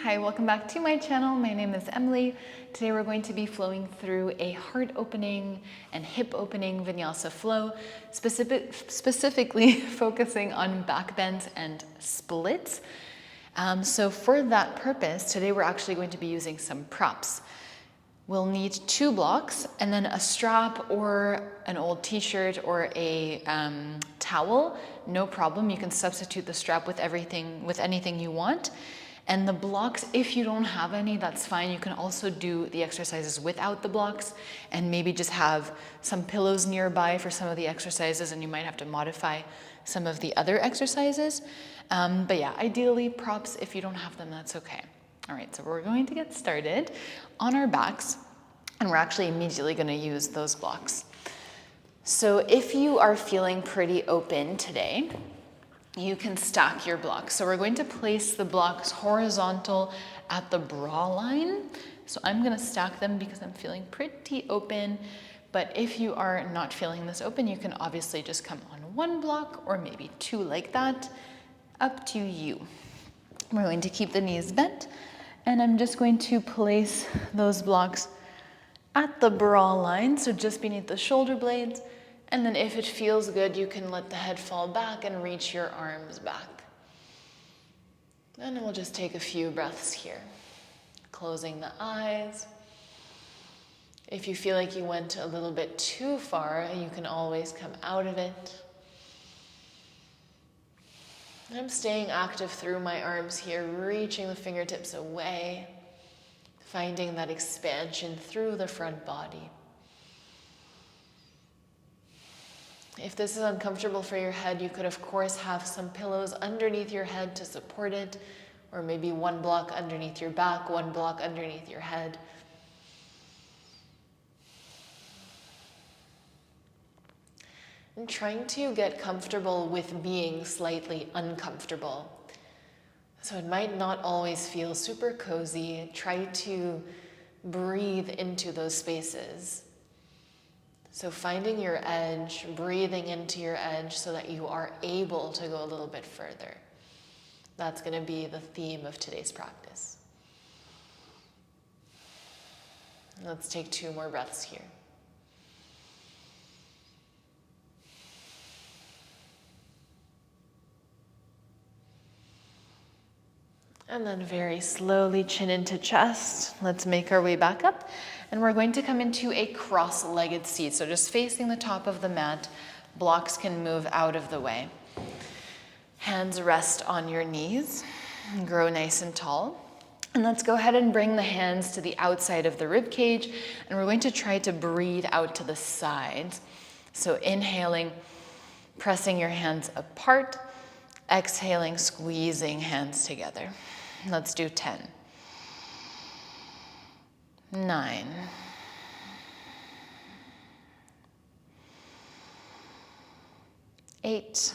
Hi, welcome back to my channel. My name is Emily. Today we're going to be flowing through a heart opening and hip opening vinyasa flow, specifically focusing on backbends and splits. So for that purpose, today we're actually going to be using some props. We'll need 2 blocks and then a strap or an old t-shirt or a towel. No problem, you can substitute the strap with anything you want. And the blocks, if you don't have any, that's fine. You can also do the exercises without the blocks and maybe just have some pillows nearby for some of the exercises, and you might have to modify some of the other exercises. But yeah, ideally props. If you don't have them, that's okay. All right, so we're going to get started on our backs, and we're actually immediately going to use those blocks. So if you are feeling pretty open today, you can stack your blocks. So we're going to place the blocks horizontal at the bra line. So I'm going to stack them because I'm feeling pretty open. But if you are not feeling this open, you can obviously just come on 1 block or maybe 2 like that. Up to you. We're going to keep the knees bent, and I'm just going to place those blocks at the bra line, so just beneath the shoulder blades. And then if it feels good, you can let the head fall back and reach your arms back. And we'll just take a few breaths here. Closing the eyes. If you feel like you went a little bit too far, you can always come out of it. I'm staying active through my arms here, reaching the fingertips away, finding that expansion through the front body. If this is uncomfortable for your head, you could of course have some pillows underneath your head to support it, or maybe 1 block underneath your back, 1 block underneath your head. And trying to get comfortable with being slightly uncomfortable. So it might not always feel super cozy. Try to breathe into those spaces. So finding your edge, breathing into your edge so that you are able to go a little bit further. That's going to be the theme of today's practice. Let's take 2 more breaths here. And then very slowly chin into chest. Let's make our way back up. And we're going to come into a cross-legged seat. So just facing the top of the mat, blocks can move out of the way. Hands rest on your knees and grow nice and tall. And let's go ahead and bring the hands to the outside of the rib cage. And we're going to try to breathe out to the sides. So inhaling, pressing your hands apart. Exhaling, squeezing hands together. Let's do 10. 9. 8.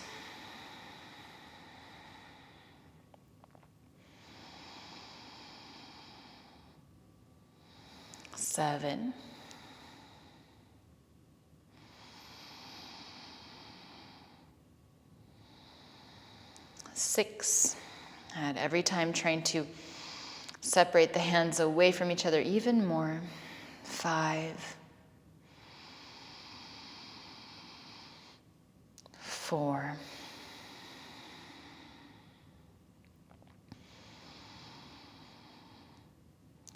7. 6, and every time trying to separate the hands away from each other even more. 5, 4,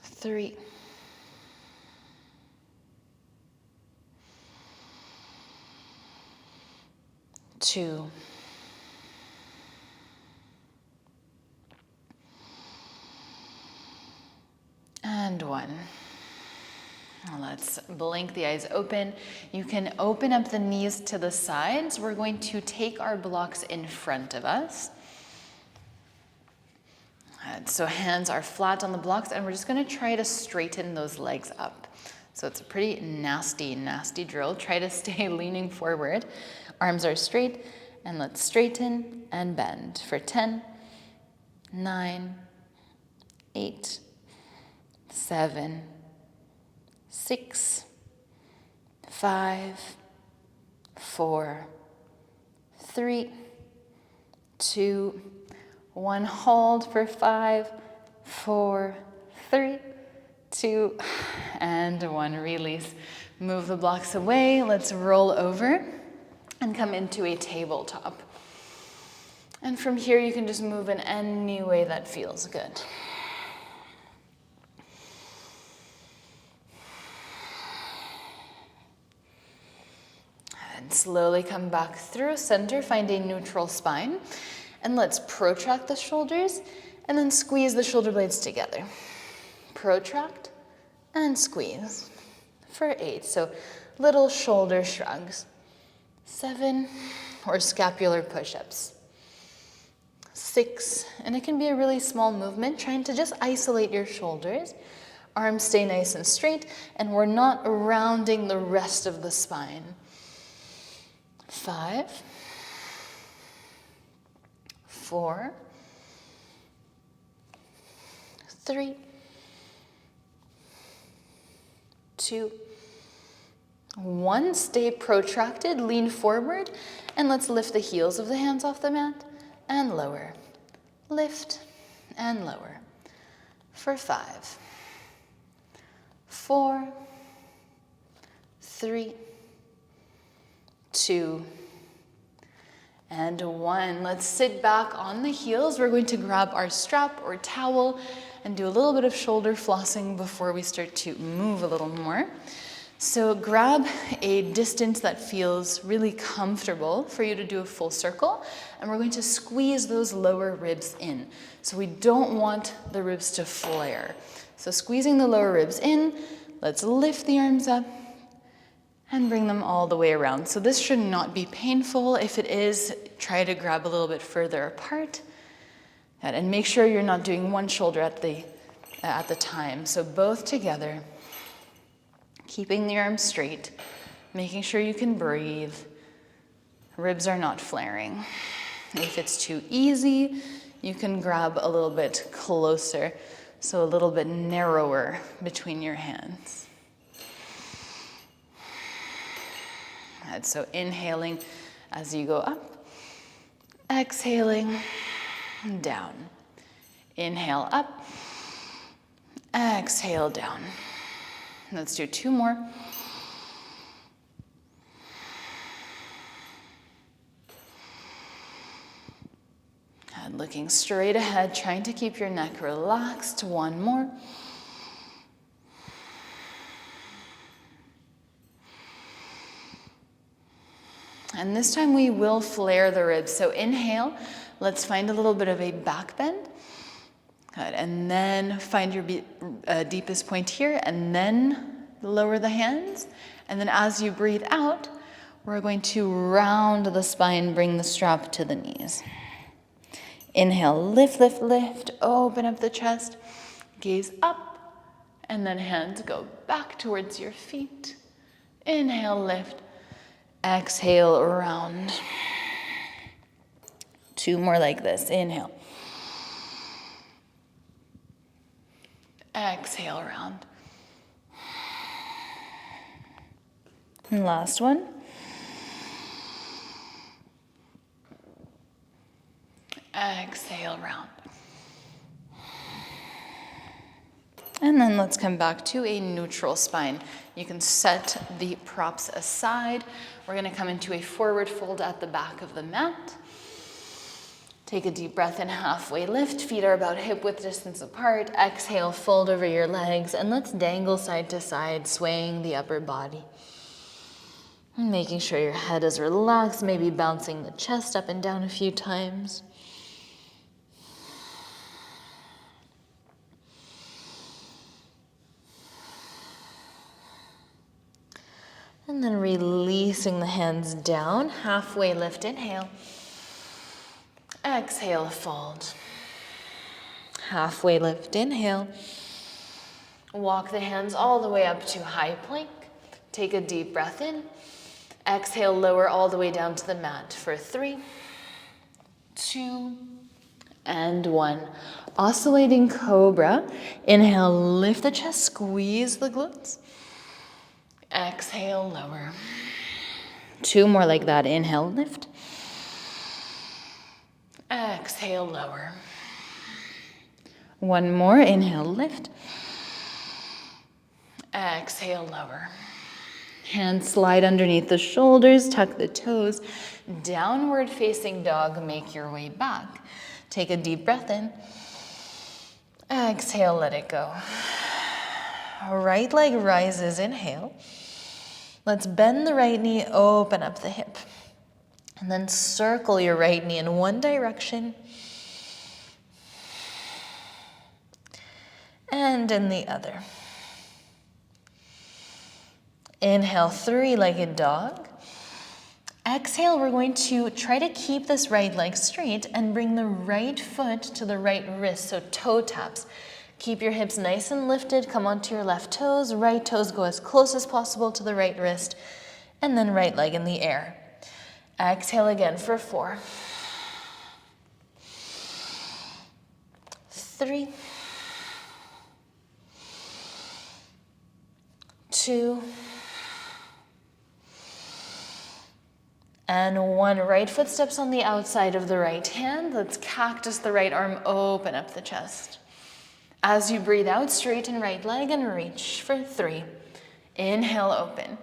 3, 2, and 1. Let's blink the eyes open. You can open up the knees to the sides. We're going to take our blocks in front of us. And so hands are flat on the blocks, and we're just going to try to straighten those legs up. So it's a pretty nasty drill. Try to stay leaning forward. Arms are straight, and let's straighten and bend for 10, 9, 8, 7, 6, 5, 4, 3, 2, 1. Hold for 5, 4, 3, 2, and 1. Release. Move the blocks away. Let's roll over and come into a tabletop. And from here, you can just move in any way that feels good. And slowly come back through center, find a neutral spine. And let's protract the shoulders and then squeeze the shoulder blades together. Protract and squeeze for 8. So little shoulder shrugs. 7, or scapular push-ups. 6, and it can be a really small movement, trying to just isolate your shoulders. Arms stay nice and straight, and we're not rounding the rest of the spine. 5, 4, 3, 2, 1. Stay protracted, lean forward, and let's lift the heels of the hands off the mat and lower. Lift and lower. For 5, 4, 3, 2, and 1. Let's sit back on the heels. We're going to grab our strap or towel and do a little bit of shoulder flossing before we start to move a little more. So grab a distance that feels really comfortable for you to do a full circle, and we're going to squeeze those lower ribs in. So we don't want the ribs to flare. So squeezing the lower ribs in, let's lift the arms up and bring them all the way around. So this should not be painful. If it is, try to grab a little bit further apart. And make sure you're not doing one shoulder at the time. So both together, keeping the arms straight, making sure you can breathe. Ribs are not flaring. If it's too easy, you can grab a little bit closer, so a little bit narrower between your hands. And so inhaling as you go up, exhaling down. Inhale up, exhale down. Let's do 2 more. And looking straight ahead, trying to keep your neck relaxed. 1 more. And this time we will flare the ribs. So inhale, let's find a little bit of a back bend. Good, and then find your deepest point here, and then lower the hands. And then as you breathe out, we're going to round the spine, bring the strap to the knees. Inhale, lift, lift, lift, open up the chest, gaze up, and then hands go back towards your feet. Inhale, lift, exhale, round. 2 more like this, inhale. Exhale, round. And last one. Exhale, round. And then let's come back to a neutral spine. You can set the props aside. We're going to come into a forward fold at the back of the mat. Take a deep breath in, halfway lift. Feet are about hip width distance apart. Exhale, fold over your legs, and let's dangle side to side, swaying the upper body. And making sure your head is relaxed, maybe bouncing the chest up and down a few times. And then releasing the hands down, halfway lift, inhale. Exhale, fold. Halfway lift, inhale. Walk the hands all the way up to high plank. Take a deep breath in. Exhale, lower all the way down to the mat for 3, 2, and 1. Oscillating cobra. Inhale, lift the chest, squeeze the glutes. Exhale, lower. 2 more like that. Inhale, lift. Exhale, lower. One more, inhale, lift. Exhale, lower. Hands slide underneath the shoulders, tuck the toes. Downward facing dog, make your way back. Take a deep breath in. Exhale, let it go. Right leg rises, inhale. Let's bend the right knee, open up the hip. And then circle your right knee in one direction and in the other. Inhale, three-legged dog. Exhale, we're going to try to keep this right leg straight and bring the right foot to the right wrist, so toe taps. Keep your hips nice and lifted, come onto your left toes, right toes go as close as possible to the right wrist, and then right leg in the air. Exhale again for 4, 3, 2, and 1. Right foot steps on the outside of the right hand. Let's cactus the right arm, open up the chest. As you breathe out, straighten right leg and reach for 3. Inhale, open.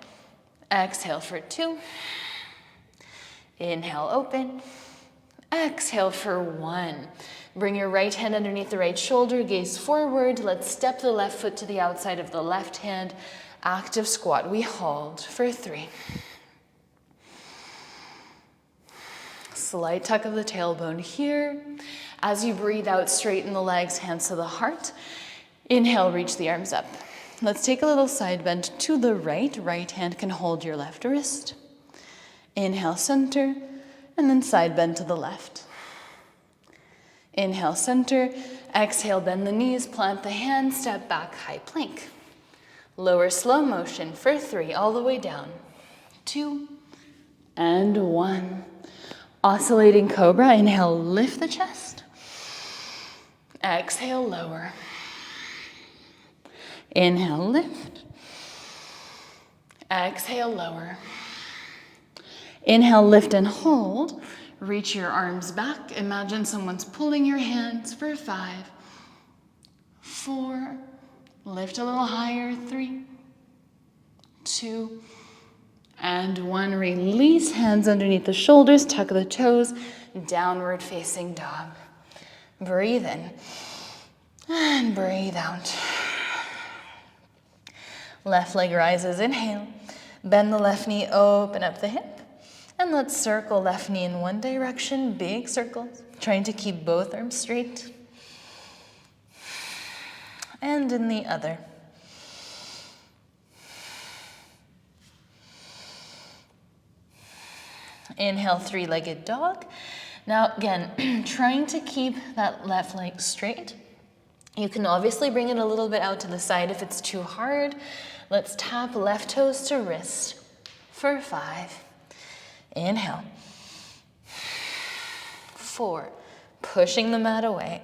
Exhale for 2. Inhale, open. Exhale for 1. Bring your right hand underneath the right shoulder, gaze forward. Let's step the left foot to the outside of the left hand. Active squat. We hold for 3. Slight tuck of the tailbone here. As you breathe out, straighten the legs, hands to the heart. Inhale, reach the arms up. Let's take a little side bend to the right. Right hand can hold your left wrist. Inhale, center, and then side bend to the left. Inhale, center. Exhale, bend the knees, plant the hands, step back, high plank. Lower slow motion for 3, all the way down. 2, and 1. Oscillating cobra. Inhale, lift the chest. Exhale, lower. Inhale, lift. Exhale, lower. Inhale, lift and hold. Reach your arms back. Imagine someone's pulling your hands for 5, 4, lift a little higher, 3, 2, and 1. Release, hands underneath the shoulders, tuck the toes, downward facing dog. Breathe in and breathe out. Left leg rises, inhale. Bend the left knee, open up the hip. And let's circle left knee in one direction, big circles, trying to keep both arms straight. And in the other. Inhale, three-legged dog. Now again, trying to keep that left leg straight. You can obviously bring it a little bit out to the side if it's too hard. Let's tap left toes to wrist for 5. Inhale. 4, pushing the mat away.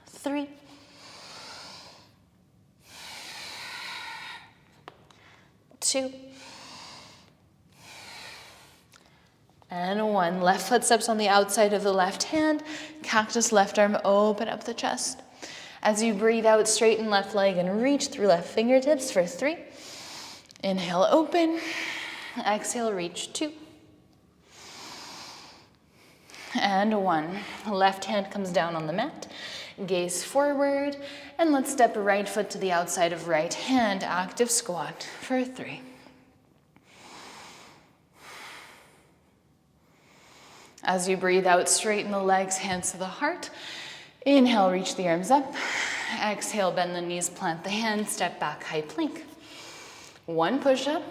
3. 2. And 1. Left foot steps on the outside of the left hand. Cactus left arm, open up the chest. As you breathe out, straighten left leg and reach through left fingertips for 3. Inhale, open. Exhale, reach 2. And 1. Left hand comes down on the mat. Gaze forward. And let's step right foot to the outside of right hand. Active squat for 3. As you breathe out, straighten the legs, hands to the heart. Inhale, reach the arms up. Exhale, bend the knees, plant the hands, step back, high plank. 1 push-up.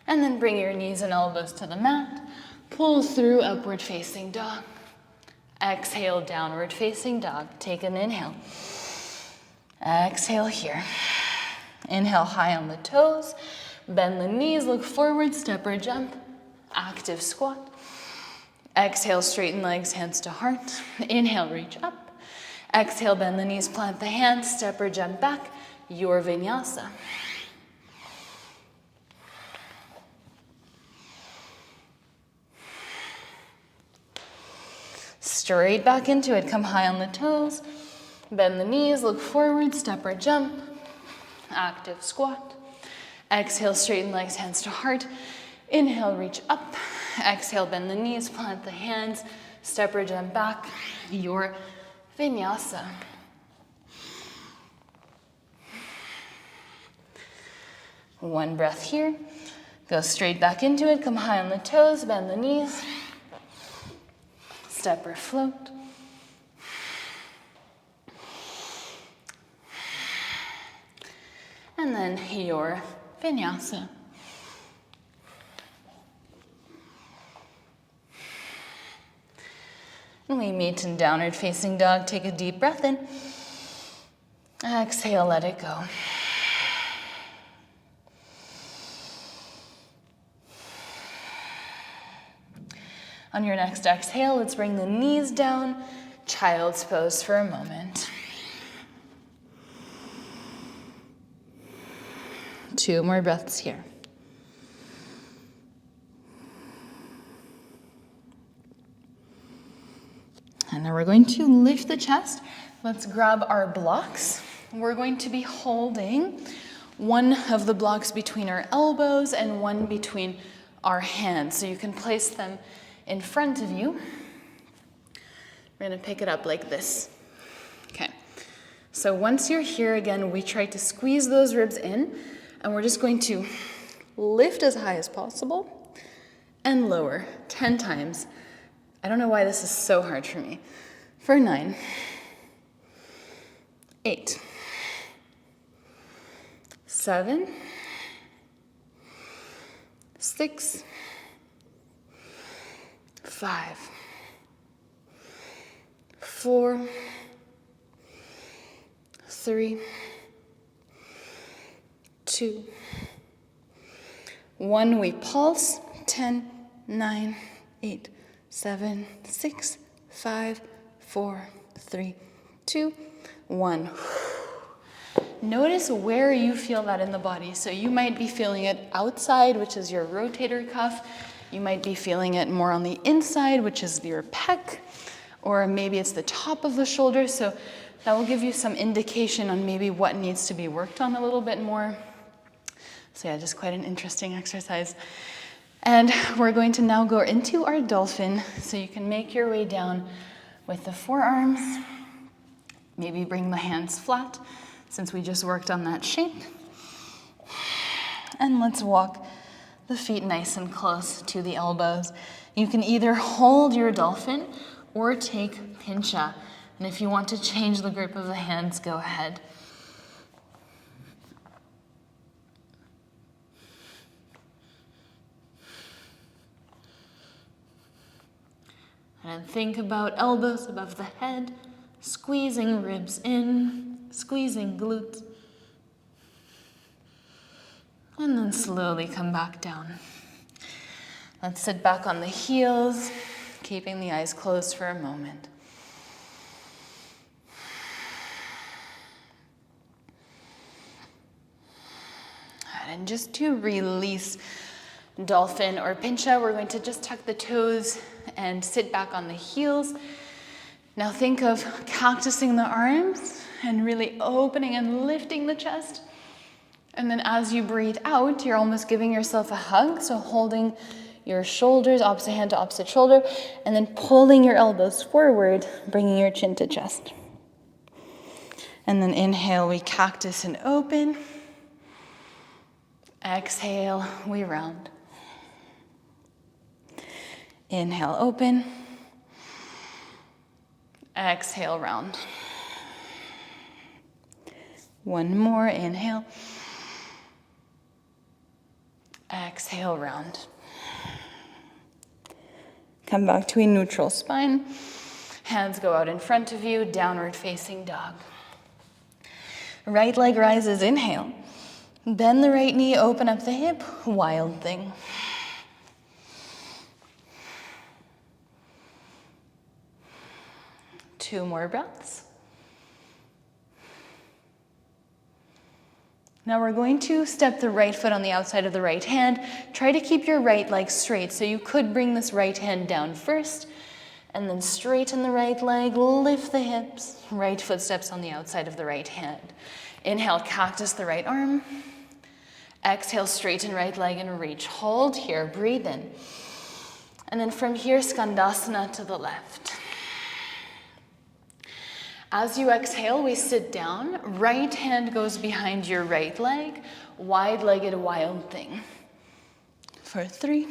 And then bring your knees and elbows to the mat. Pull through upward facing dog. Exhale, downward facing dog. Take an inhale. Exhale here. Inhale, high on the toes. Bend the knees, look forward, step or jump. Active squat. Exhale, straighten legs, hands to heart. Inhale, reach up. Exhale, bend the knees, plant the hands, step or jump back. Your vinyasa. Straight back into it. Come high on the toes. Bend the knees, look forward, step or jump. Active squat. Exhale, straighten legs, hands to heart. Inhale, reach up. Exhale, bend the knees, plant the hands. Step or jump back. Your vinyasa. One breath here. Go straight back into it. Come high on the toes, bend the knees. Step or float. And then your vinyasa. And we meet in downward facing dog. Take a deep breath in. Exhale, let it go. On your next exhale, let's bring the knees down. Child's pose for a moment. 2 more breaths here. And now we're going to lift the chest. Let's grab our blocks. We're going to be holding one of the blocks between our elbows and one between our hands. So you can place them in front of you. We're going to pick it up like this. Okay. So once you're here again, we try to squeeze those ribs in, and we're just going to lift as high as possible and lower 10 times. I don't know why this is so hard for me. For 9, 8, 7, 6, 5, 4, 3, 2, 1. We pulse. 10, 9, 8, 7, 6, 5, 4, 3, 2, 1. Notice where you feel that in the body. So you might be feeling it outside, which is your rotator cuff. You might be feeling it more on the inside, which is your pec, or maybe it's the top of the shoulder. So that will give you some indication on maybe what needs to be worked on a little bit more. So yeah, just quite an interesting exercise. And we're going to now go into our dolphin. So you can make your way down with the forearms. Maybe bring the hands flat since we just worked on that shape. And let's walk the feet nice and close to the elbows. You can either hold your dolphin or take pincha. And if you want to change the grip of the hands, go ahead. And think about elbows above the head, squeezing ribs in, squeezing glutes. And then slowly come back down. Let's sit back on the heels, keeping the eyes closed for a moment. And just to release dolphin or pincha, we're going to just tuck the toes and sit back on the heels. Now think of cactusing the arms and really opening and lifting the chest. And then as you breathe out, you're almost giving yourself a hug. So holding your shoulders, opposite hand to opposite shoulder, and then pulling your elbows forward, bringing your chin to chest. And then inhale, we cactus and open. Exhale, we round. Inhale, open. Exhale, round. One more, inhale. Exhale, round. Come back to a neutral spine. Hands go out in front of you, downward facing dog. Right leg rises, inhale. Bend the right knee, open up the hip, wild thing. Two more breaths. Now we're going to step the right foot on the outside of the right hand. Try to keep your right leg straight. So you could bring this right hand down first And then straighten the right leg, lift the hips, right foot steps on the outside of the right hand. Inhale, cactus the right arm. Exhale, straighten right leg and reach. Hold here, breathe in. And then from here, Skandasana to the left. As you exhale, we sit down. Right hand goes behind your right leg, wide-legged wild thing. For 3.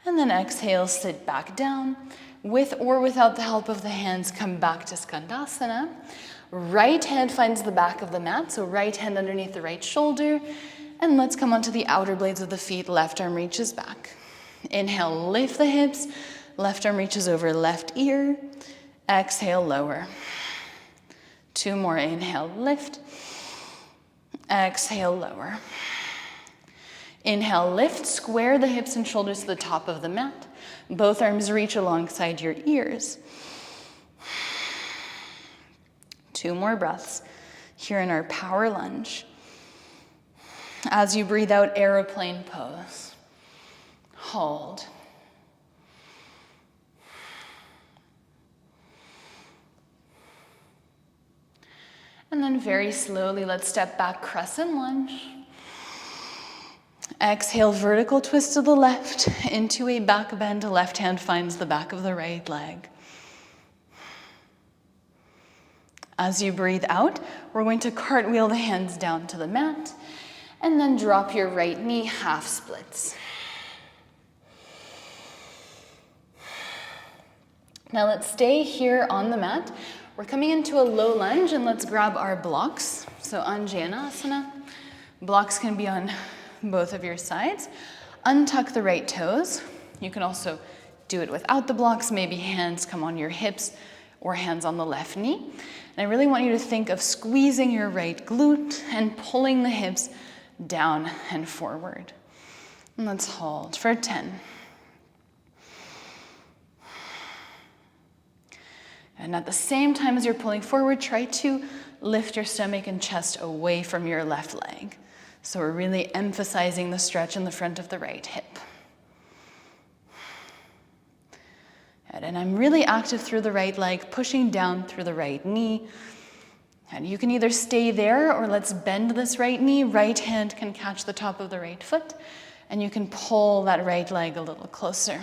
And then exhale, sit back down. With or without the help of the hands, come back to Skandasana. Right hand finds the back of the mat, so right hand underneath the right shoulder. And let's come onto the outer blades of the feet. Left arm reaches back. Inhale, lift the hips. Left arm reaches over left ear. Exhale, lower. 2 more. Inhale, lift. Exhale, lower. Inhale, lift. Square the hips and shoulders to the top of the mat. Both arms reach alongside your ears. 2 more breaths here in our power lunge. As you breathe out, aeroplane pose. Hold. And then very slowly, let's step back, crescent lunge. Exhale, vertical twist to the left into a back bend. Left hand finds the back of the right leg. As you breathe out, we're going to cartwheel the hands down to the mat and then drop your right knee, half splits. Now let's stay here on the mat. We're coming into a low lunge and let's grab our blocks. So Anjanasana. Blocks can be on both of your sides. Untuck the right toes. You can also do it without the blocks. Maybe hands come on your hips or hands on the left knee. And I really want you to think of squeezing your right glute and pulling the hips down and forward. And let's hold for 10. And at the same time as you're pulling forward, try to lift your stomach and chest away from your left leg. So we're really emphasizing the stretch in the front of the right hip. And I'm really active through the right leg, pushing down through the right knee. And you can either stay there or let's bend this right knee. Right hand can catch the top of the right foot, and you can pull that right leg a little closer.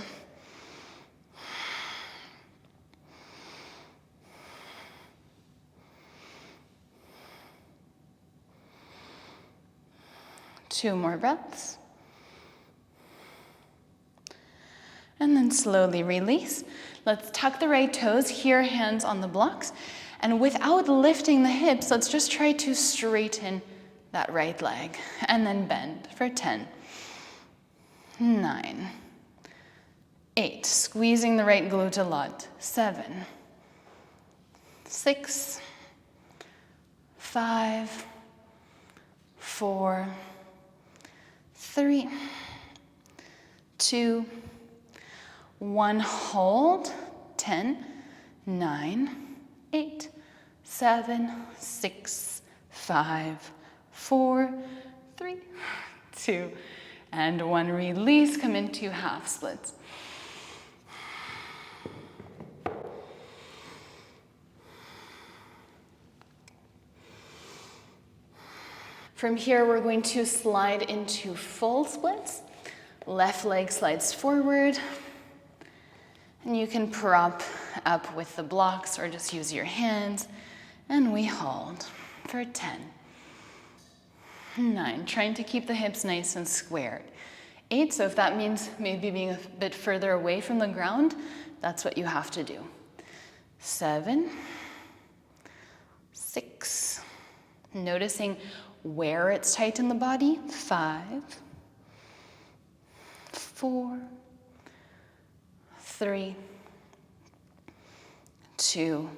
Two more breaths. And then slowly release. Let's tuck the right toes, here hands on the blocks. And without lifting the hips, let's just try to straighten that right leg. And then bend for 10, 9, 8. Squeezing the right glute a lot. 7, 6, 5, 4, 3, 2, 1. Hold. 10, 9, 8, 7, 6, 5, 4, 3, 2, and 1. Release. Come into half splits. From here, we're going to slide into full splits. Left leg slides forward. And you can prop up with the blocks or just use your hands. And we hold for 10, 9, trying to keep the hips nice and squared. 8, so if that means maybe being a bit further away from the ground, that's what you have to do. 7, 6, noticing where it's tight in the body. 5, 4, 3, 2,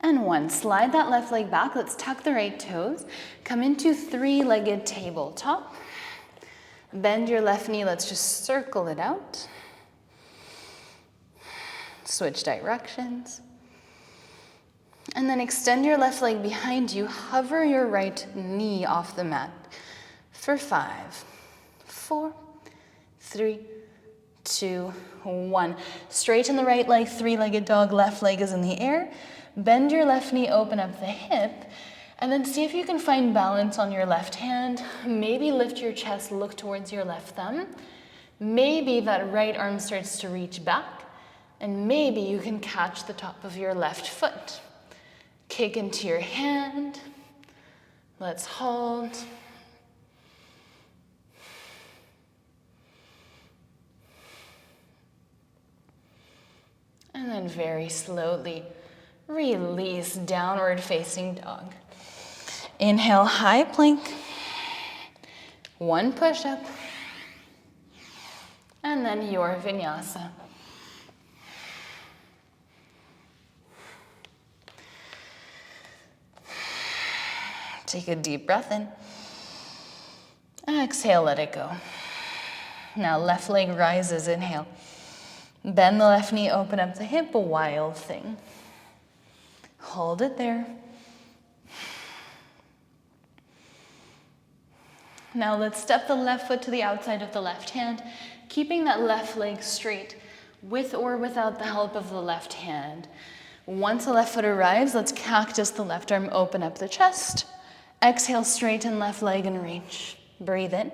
and 1. Slide that left leg back. Let's tuck the right toes. Come into three-legged tabletop. Bend your left knee. Let's just circle it out. Switch directions. And then extend your left leg behind you. Hover your right knee off the mat for 5, 4, 3, 2, 1. Straighten the right leg, three-legged dog, left leg is in the air. Bend your left knee, open up the hip, and then see if you can find balance on your left hand. Maybe lift your chest, look towards your left thumb. Maybe that right arm starts to reach back, and maybe you can catch the top of your left foot. Kick into your hand. Let's hold. And then very slowly release, downward facing dog. Inhale, high plank. 1 push-up. And then your vinyasa. Take a deep breath in. Exhale, let it go. Now left leg rises, inhale. Bend the left knee, open up the hip, a wild thing. Hold it there. Now let's step the left foot to the outside of the left hand, keeping that left leg straight with or without the help of the left hand. Once the left foot arrives, let's cactus the left arm, open up the chest. Exhale, straighten left leg and reach. Breathe in.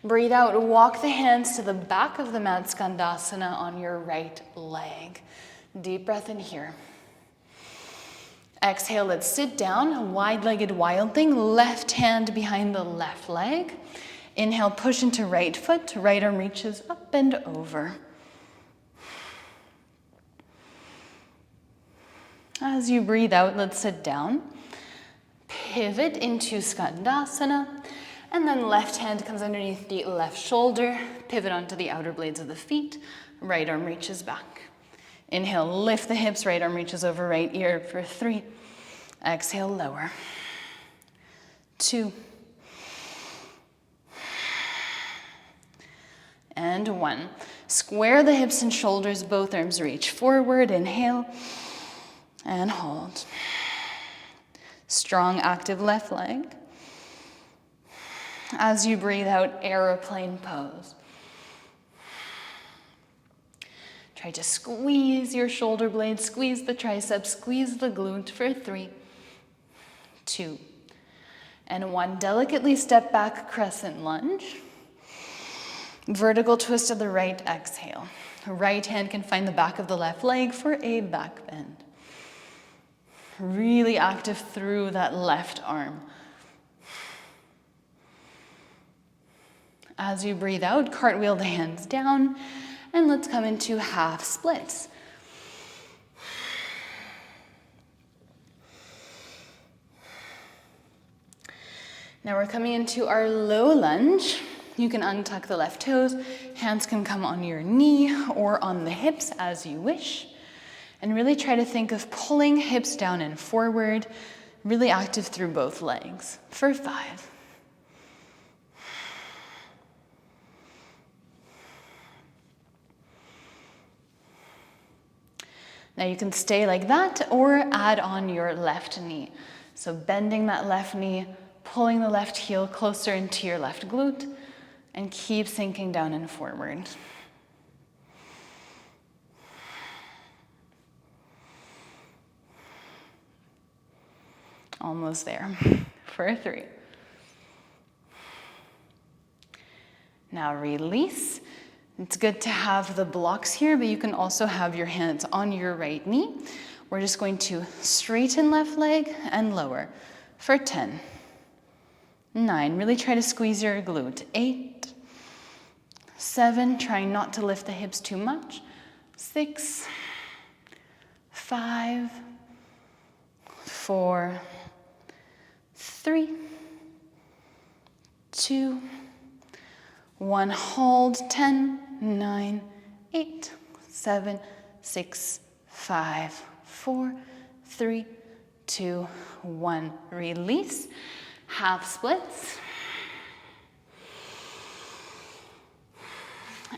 Breathe out, walk the hands to the back of the mat, Skandasana on your right leg. Deep breath in here. Exhale, let's sit down, wide-legged wild thing, left hand behind the left leg. Inhale, push into right foot, right arm reaches up and over. As you breathe out, let's sit down. Pivot into Skandasana. And then left hand comes underneath the left shoulder, pivot onto the outer blades of the feet, right arm reaches back. Inhale, lift the hips, right arm reaches over right ear for 3. Exhale, lower. 2. And 1. Square the hips and shoulders, both arms reach forward, inhale, and hold. Strong, active left leg. As you breathe out, aeroplane pose. Try to squeeze your shoulder blades, squeeze the triceps, squeeze the glute for 3, 2, and 1. Delicately step back, crescent lunge. Vertical twist of the right, exhale. Right hand can find the back of the left leg for a back bend. Really active through that left arm. As you breathe out, cartwheel the hands down, and let's come into half splits. Now we're coming into our low lunge. You can untuck the left toes, hands can come on your knee or on the hips as you wish. And really try to think of pulling hips down and forward, really active through both legs for 5. Now you can stay like that or add on your left knee. So bending that left knee, pulling the left heel closer into your left glute, and keep sinking down and forward. Almost there for 3. Now release. It's good to have the blocks here, but you can also have your hands on your right knee. We're just going to straighten left leg and lower for 10, 9. Really try to squeeze your glute. 8, 7. Trying not to lift the hips too much. 6, 5, 4, 3, 2, 1. Hold. 10, 9, 8, 7, 6, 5, 4, 3, 2, 1. Release. Half splits.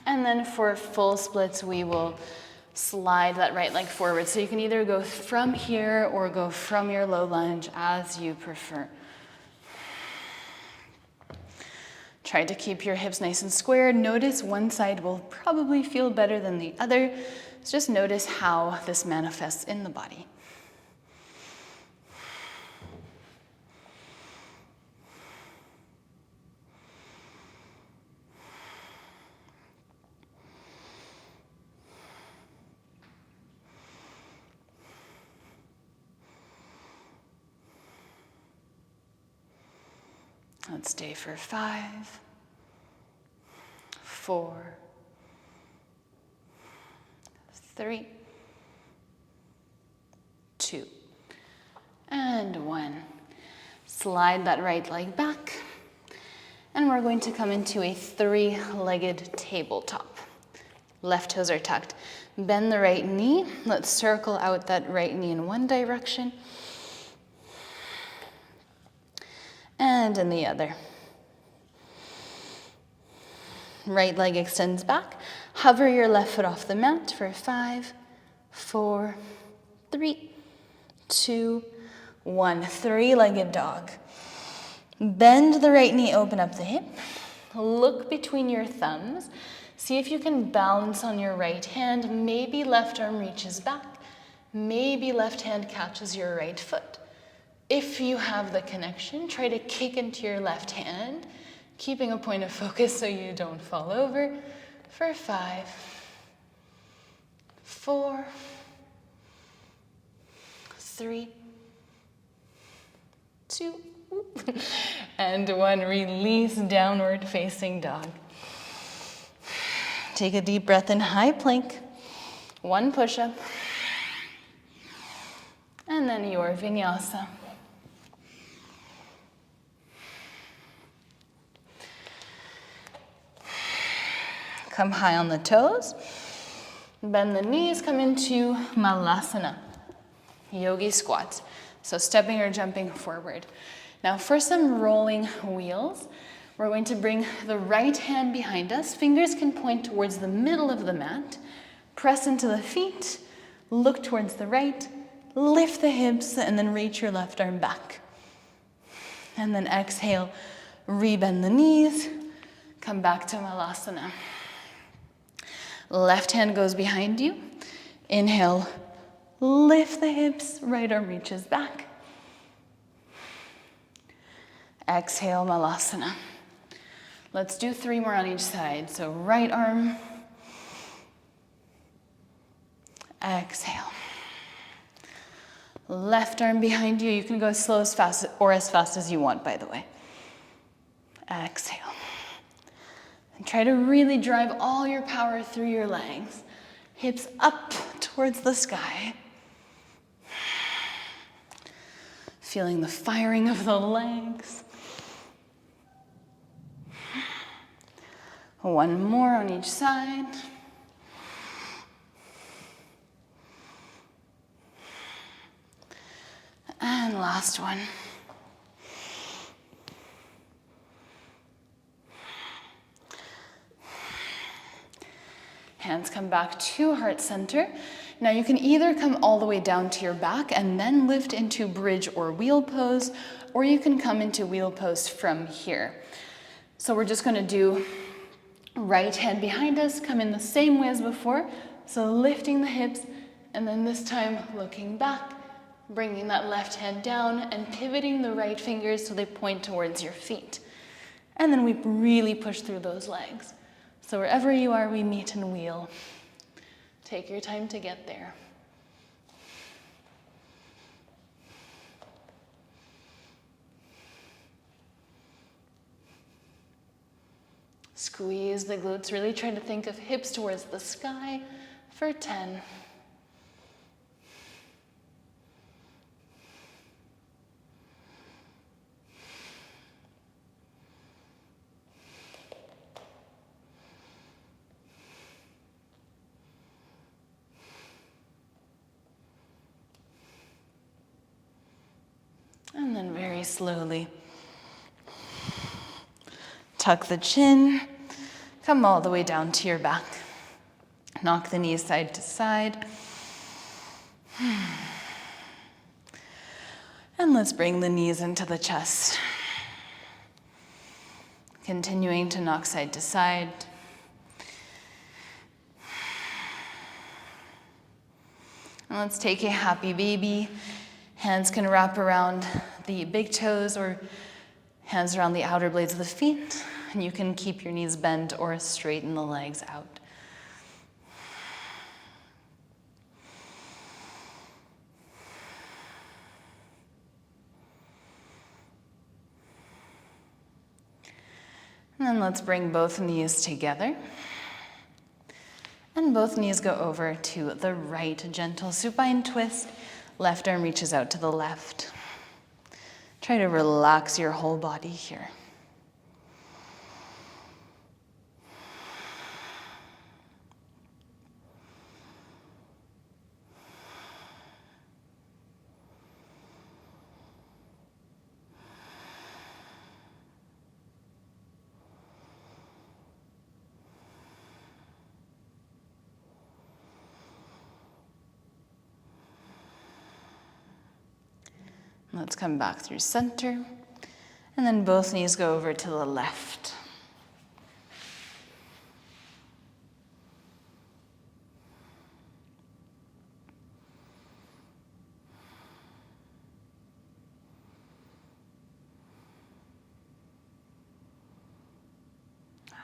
And then for full splits, we will slide that right leg forward. So you can either go from here or go from your low lunge as you prefer. Try to keep your hips nice and square. Notice one side will probably feel better than the other. So just notice how this manifests in the body. Let's stay for 5, 4, 3, 2, and 1. Slide that right leg back, and we're going to come into a 3-legged tabletop. Left toes are tucked. Bend the right knee. Let's circle out that right knee in one direction and in the other. Right leg extends back. Hover your left foot off the mat for 5, 4, 3, 2, 1. 3-legged dog. Bend the right knee, open up the hip. Look between your thumbs. See if you can balance on your right hand. Maybe left arm reaches back. Maybe left hand catches your right foot. If you have the connection, try to kick into your left hand, keeping a point of focus so you don't fall over, for 5, 4, 3, 2, and 1. Release, downward facing dog. Take a deep breath in, high plank, 1 push-up, and then your vinyasa. Come high on the toes, bend the knees, come into malasana, yogi squats. So stepping or jumping forward. Now for some rolling wheels, we're going to bring the right hand behind us. Fingers can point towards the middle of the mat. Press into the feet, look towards the right, lift the hips, and then reach your left arm back. And then exhale, rebend the knees, come back to malasana. Left hand goes behind you. Inhale, lift the hips, right arm reaches back. Exhale, malasana. Let's do 3 more on each side. So right arm, exhale. Left arm behind you. You can go as slow as fast or as fast as you want, by the way. Exhale. And try to really drive all your power through your legs. Hips up towards the sky. Feeling the firing of the legs. 1 more on each side. And last one. Hands come back to heart center. Now you can either come all the way down to your back and then lift into bridge or wheel pose, or you can come into wheel pose from here. So we're just gonna do right hand behind us, come in the same way as before. So lifting the hips, and then this time looking back, bringing that left hand down and pivoting the right fingers so they point towards your feet. And then we really push through those legs. So wherever you are, we meet and wheel. Take your time to get there. Squeeze the glutes. Really try to think of hips towards the sky for 10. And then very slowly, tuck the chin, come all the way down to your back. Knock the knees side to side. And let's bring the knees into the chest. Continuing to knock side to side. And let's take a happy baby. Hands can wrap around the big toes or hands around the outer blades of the feet. And you can keep your knees bent or straighten the legs out. And then let's bring both knees together. And both knees go over to the right. Gentle supine twist. Left arm reaches out to the left. Try to relax your whole body here. Let's come back through center. And then both knees go over to the left.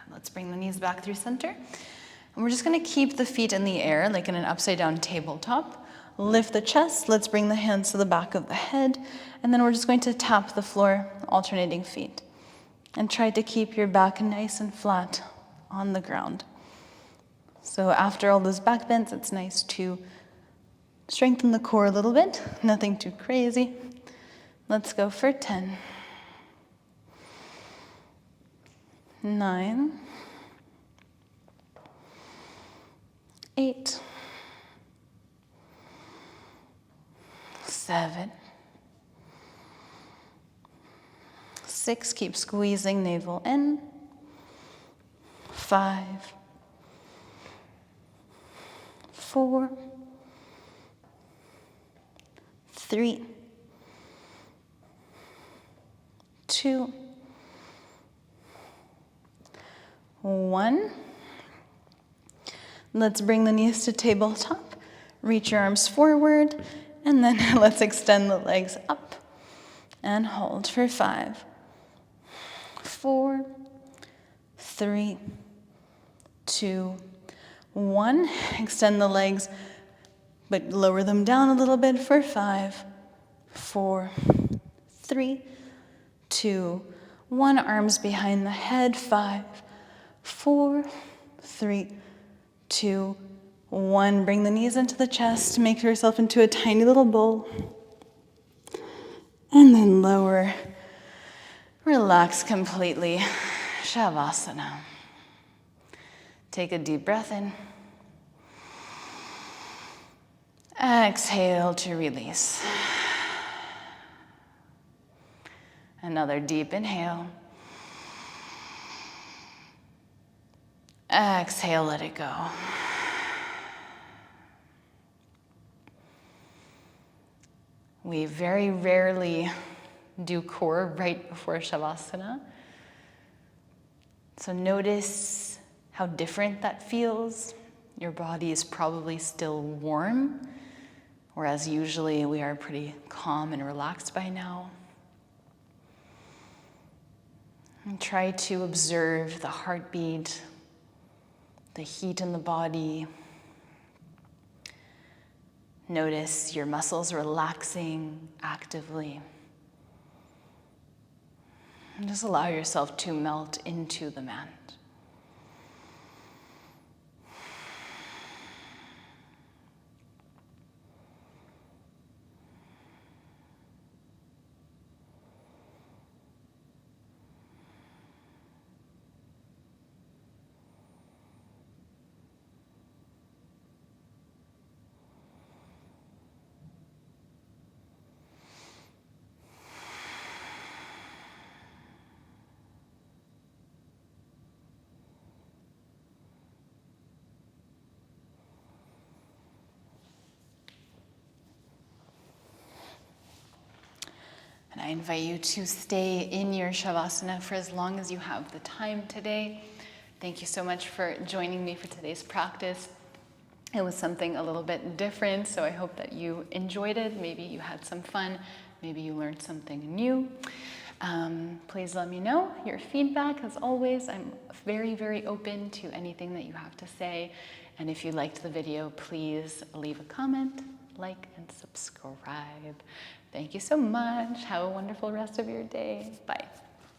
Let's bring the knees back through center. And we're just going to keep the feet in the air like in an upside down tabletop. Lift the chest. Let's bring the hands to the back of the head. And then we're just going to tap the floor, alternating feet. And try to keep your back nice and flat on the ground. So after all those back bends, it's nice to strengthen the core a little bit. Nothing too crazy. Let's go for 10. 9. 8. 7. 6, keep squeezing navel in. 5. 4. 3. 2. 1. Let's bring the knees to tabletop. Reach your arms forward, and then let's extend the legs up and hold for 5, 4, 3, 2, 1. Extend the legs, but lower them down a little bit for 5, 4, 3, 2, 1. Arms behind the head. 5, 4, 3, 2, 1. Bring the knees into the chest. Make yourself into a tiny little bowl. And then lower. Relax completely. Savasana. Take a deep breath in. Exhale to release. Another deep inhale. Exhale, let it go. We very rarely do core right before Savasana. So notice how different that feels. Your body is probably still warm, whereas usually we are pretty calm and relaxed by now. And try to observe the heartbeat, the heat in the body. Notice your muscles relaxing actively. And just allow yourself to melt into the mat. I invite you to stay in your Savasana for as long as you have the time today. Thank you so much for joining me for today's practice. It was something a little bit different, so I hope that you enjoyed it. Maybe you had some fun. Maybe you learned something new. Please let me know your feedback. As always, I'm very, very open to anything that you have to say. And if you liked the video, please leave a comment, like, and subscribe. Thank you so much. Have a wonderful rest of your day. Bye.